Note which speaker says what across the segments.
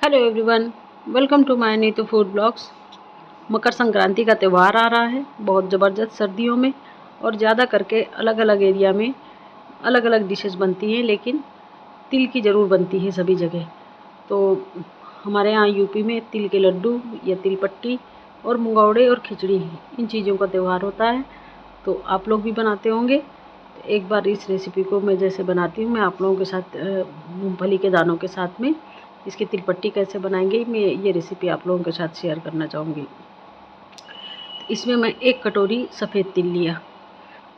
Speaker 1: Hello everyone, welcome to my Neetu food blogs. Makar Sankranti का त्यौहार आ रहा है बहुत ज़बरदस्त सर्दियों में, और ज़्यादा करके अलग अलग एरिया में अलग अलग डिशेस बनती हैं, लेकिन तिल की ज़रूर बनती है सभी जगह। तो हमारे यहाँ यूपी में तिल के लड्डू या तिल पट्टी और मुंगौड़े और खिचड़ी, इन चीज़ों का त्यौहार होता है। तो आप लोग भी बनाते होंगे। तो एक बार इस रेसिपी को मैं जैसे बनाती हूँ, मैं आप लोगों के साथ मूँगफली के दानों के साथ में इसकी तिल पट्टी कैसे बनाएंगे, मैं ये रेसिपी आप लोगों के साथ शेयर करना चाहूँगी। इसमें मैं 1 कटोरी सफ़ेद तिल लिया,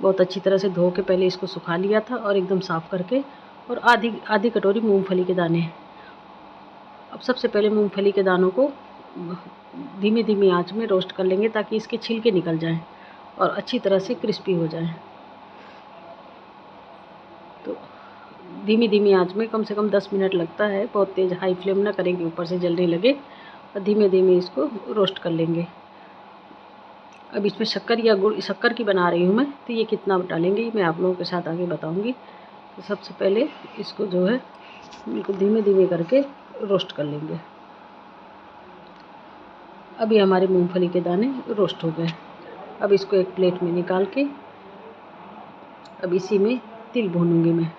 Speaker 1: बहुत अच्छी तरह से धो के पहले इसको सुखा लिया था और एकदम साफ़ करके, और आधी कटोरी मूंगफली के दाने। अब सबसे पहले मूंगफली के दानों को धीमी धीमी आंच में रोस्ट कर लेंगे, ताकि इसके छिलके निकल जाएं और अच्छी तरह से क्रिस्पी हो जाएं। तो धीमी धीमी आंच में कम से कम 10 मिनट लगता है, बहुत तेज़ हाई फ्लेम ना करेंगे ऊपर से जलने लगे, और धीमे धीमे इसको रोस्ट कर लेंगे। अब इसमें शक्कर या गुड़, शक्कर की बना रही हूँ मैं, तो ये कितना डालेंगे ये मैं आप लोगों के साथ आगे बताऊँगी। तो सबसे पहले इसको जो है बिल्कुल धीमे धीमे करके रोस्ट कर लेंगे। अभी हमारे मूंगफली के दाने रोस्ट हो गए। अब इसको एक प्लेट में निकाल के अब इसी में तिल भूनूंगी मैं।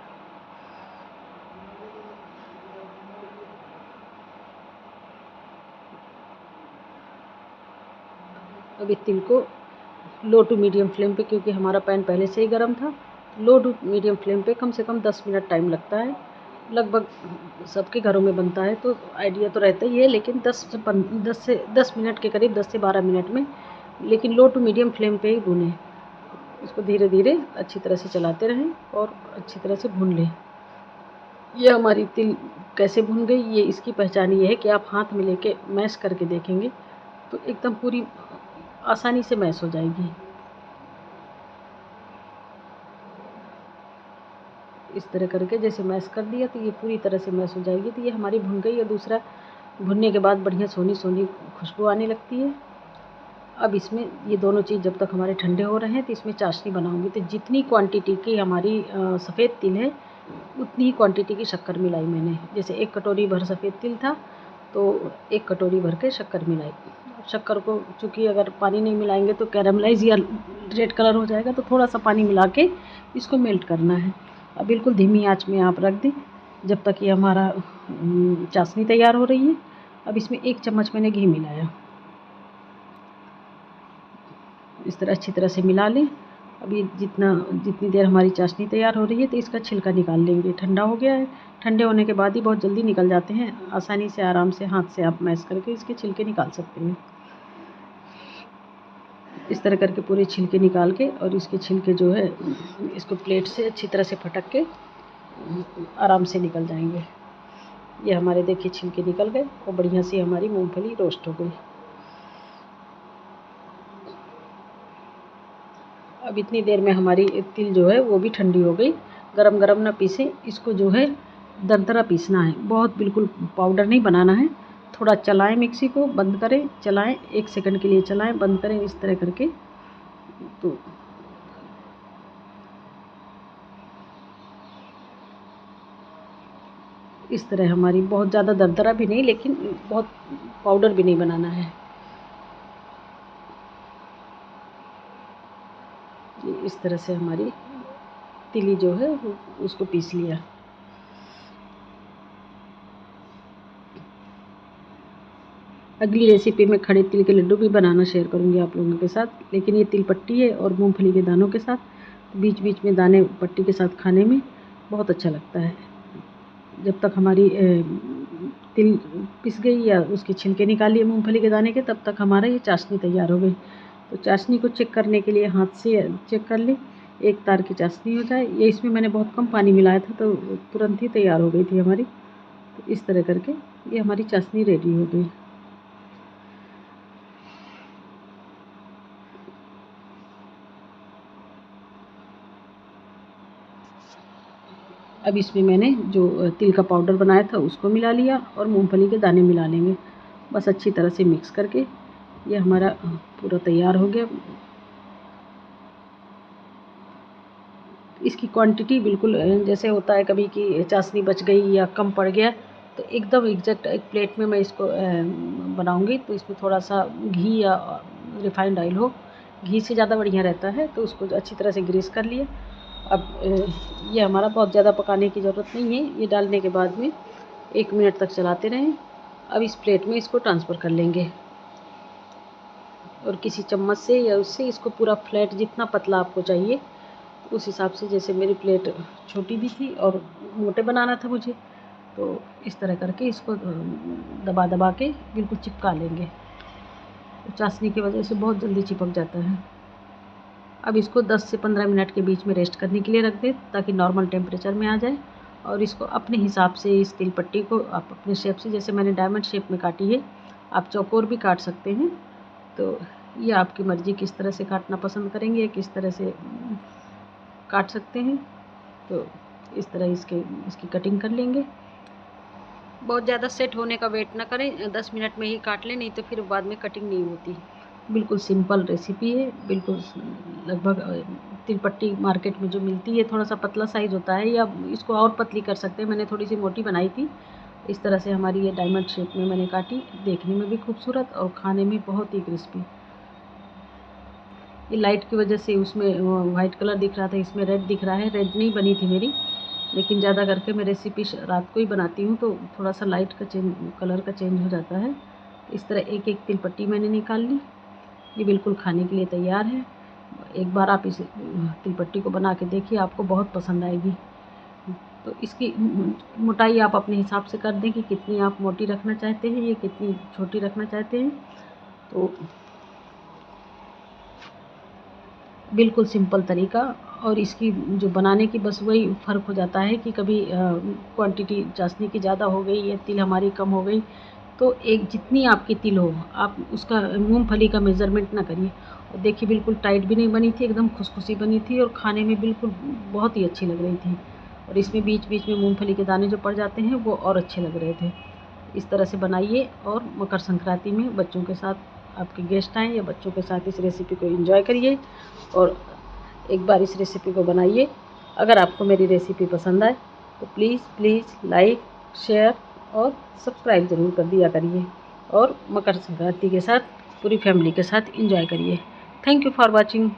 Speaker 1: अब इस तिल को लो टू मीडियम फ्लेम पे, क्योंकि हमारा पैन पहले से ही गर्म था, लो टू मीडियम फ्लेम पे कम से कम 10 मिनट टाइम लगता है। लगभग सबके घरों में बनता है, तो आइडिया तो रहता ही है, लेकिन 10 मिनट के करीब, 10 से 12 मिनट में, लेकिन लो टू मीडियम फ्लेम पे ही भूनें। इसको धीरे धीरे अच्छी तरह से चलाते रहें और अच्छी तरह से भून लें। ये हमारी तिल कैसे भून गई, ये इसकी पहचान ये है कि आप हाथ में लेके मैश करके देखेंगे तो एकदम पूरी आसानी से मैश हो जाएगी। इस तरह करके जैसे मैश कर दिया तो ये पूरी तरह से मैश हो जाएगी, तो ये हमारी भुन गई। और दूसरा, भुनने के बाद बढ़िया सोनी सोनी खुशबू आने लगती है। अब इसमें ये दोनों चीज़ जब तक हमारे ठंडे हो रहे हैं, तो इसमें चाशनी बनाऊंगी। तो जितनी क्वांटिटी की हमारी सफ़ेद तिल है, उतनी ही क्वांटिटी की शक्कर मिलाई मैंने। जैसे 1 कटोरी भर सफ़ेद तिल था, तो 1 कटोरी भर के शक्कर मिलाई। शक्कर को चूँकि अगर पानी नहीं मिलाएंगे तो कैरमलाइज़ या रेड कलर हो जाएगा, तो थोड़ा सा पानी मिला के इसको मेल्ट करना है। अब बिल्कुल धीमी आंच में आप रख दें जब तक ये हमारा चाशनी तैयार हो रही है। अब इसमें 1 चम्मच मैंने घी मिलाया, इस तरह अच्छी तरह से मिला लें। अब ये जितनी देर हमारी चाशनी तैयार हो रही है, तो इसका छिलका निकाल लेंगे। ठंडा हो गया है, ठंडे होने के बाद ही बहुत जल्दी निकल जाते हैं, आसानी से आराम से हाथ से आप मैश करके इसके छिलके निकाल सकते हैं। इस तरह करके पूरे छिलके निकाल के, और इसके छिलके जो है इसको प्लेट से अच्छी तरह से फटक के आराम से निकल जाएंगे। ये हमारे देखिए छिलके निकल गए और बढ़िया से हमारी मूंगफली रोस्ट हो गई। अब इतनी देर में हमारी तिल जो है वो भी ठंडी हो गई। गरम गरम ना पीसें इसको, जो है दरदरा पीसना है, बहुत बिल्कुल पाउडर नहीं बनाना है। थोड़ा चलाएं, मिक्सी को बंद करें, चलाएं, 1 सेकंड के लिए चलाएं, बंद करें, इस तरह करके। तो इस तरह हमारी बहुत ज़्यादा दरदरा भी नहीं, लेकिन बहुत पाउडर भी नहीं बनाना है। इस तरह से हमारी तिली जो है उसको पीस लिया। अगली रेसिपी में खड़े तिल के लड्डू भी बनाना शेयर करूंगी आप लोगों के साथ, लेकिन ये तिल पट्टी है और मूंगफली के दानों के साथ, बीच बीच में दाने पट्टी के साथ खाने में बहुत अच्छा लगता है। जब तक हमारी तिल पिस गई या उसके छिलके निकाल लिए मूंगफली के दाने के, तब तक हमारा ये चाशनी तैयार हो गई। तो चाशनी को चेक करने के लिए हाथ से चेक कर लें, एक तार की चाशनी हो जाए। ये इसमें मैंने बहुत कम पानी मिलाया था, तो तुरंत ही तैयार हो गई थी हमारी। तो इस तरह करके ये हमारी चाशनी रेडी हो गई। अब इसमें मैंने जो तिल का पाउडर बनाया था उसको मिला लिया, और मूंगफली के दाने मिला लेंगे। बस अच्छी तरह से मिक्स करके ये हमारा पूरा तैयार हो गया। इसकी क्वांटिटी बिल्कुल जैसे होता है कभी कि चाशनी बच गई या कम पड़ गया, तो एकदम एग्जैक्ट एक प्लेट में मैं इसको बनाऊंगी। तो इसमें थोड़ा सा घी या रिफाइंड ऑयल हो, घी से ज़्यादा बढ़िया रहता है। तो उसको अच्छी तरह से ग्रीस कर लिए। अब ये हमारा बहुत ज़्यादा पकाने की ज़रूरत नहीं है। ये डालने के बाद में 1 मिनट तक चलाते रहें। अब इस प्लेट में इसको ट्रांसफ़र कर लेंगे और किसी चम्मच से या उससे इसको पूरा फ्लैट, जितना पतला आपको चाहिए उस हिसाब से। जैसे मेरी प्लेट छोटी भी थी और मोटे बनाना था मुझे, तो इस तरह करके इसको दबा दबा के बिल्कुल चिपका लेंगे। तो चाशनी की वजह से बहुत जल्दी चिपक जाता है। अब इसको 10 से 15 मिनट के बीच में रेस्ट करने के लिए रख दें, ताकि नॉर्मल टेम्परेचर में आ जाए। और इसको अपने हिसाब से, इस तिल पट्टी को आप अपने शेप से, जैसे मैंने डायमंड शेप में काटी है, आप चौकोर भी काट सकते हैं। तो ये आपकी मर्ज़ी, किस तरह से काटना पसंद करेंगे, किस तरह से काट सकते हैं। तो इस तरह इसकी कटिंग कर लेंगे। बहुत ज़्यादा सेट होने का वेट ना करें, 10 मिनट में ही काट लें, नहीं तो फिर बाद में कटिंग नहीं होती। बिल्कुल सिंपल रेसिपी है, बिल्कुल लगभग तिल पट्टी मार्केट में जो मिलती है थोड़ा सा पतला साइज़ होता है, या इसको और पतली कर सकते हैं। मैंने थोड़ी सी मोटी बनाई थी। इस तरह से हमारी ये डायमंड शेप में मैंने काटी, देखने में भी खूबसूरत और खाने में बहुत ही क्रिस्पी। ये लाइट की वजह से उसमें वाइट कलर दिख रहा था, इसमें रेड दिख रहा है। रेड नहीं बनी थी मेरी, लेकिन ज़्यादा करके मैं रेसिपी रात को ही बनाती हूँ, तो थोड़ा सा लाइट का कलर का चेंज हो जाता है। इस तरह एक एक तिल पट्टी मैंने निकाल ली। ये बिल्कुल खाने के लिए तैयार है। एक बार आप इस तिल पट्टी को बना के देखिए, आपको बहुत पसंद आएगी। तो इसकी मोटाई आप अपने हिसाब से कर दें कि कितनी आप मोटी रखना चाहते हैं, ये कितनी छोटी रखना चाहते हैं। तो बिल्कुल सिंपल तरीका, और इसकी जो बनाने की बस वही फ़र्क हो जाता है कि कभी क्वांटिटी चाशनी की ज़्यादा हो गई या तिल हमारी कम हो गई। तो एक जितनी आपकी तिल हो, आप उसका मूंगफली का मेज़रमेंट ना करिए। और देखिए बिल्कुल टाइट भी नहीं बनी थी, एकदम खुसखुसी बनी थी और खाने में बिल्कुल बहुत ही अच्छी लग रही थी। और इसमें बीच बीच में मूंगफली के दाने जो पड़ जाते हैं वो और अच्छे लग रहे थे। इस तरह से बनाइए और मकर संक्रांति में बच्चों के साथ, आपके गेस्ट आएँ या बच्चों के साथ इस रेसिपी को एंजॉय करिए और एक बार इस रेसिपी को बनाइए। अगर आपको मेरी रेसिपी पसंद आए तो प्लीज़ लाइक, शेयर और सब्सक्राइब ज़रूर कर दिया करिए, और मकर संक्रांति के साथ पूरी फैमिली के साथ एंजॉय करिए। Thank you for watching.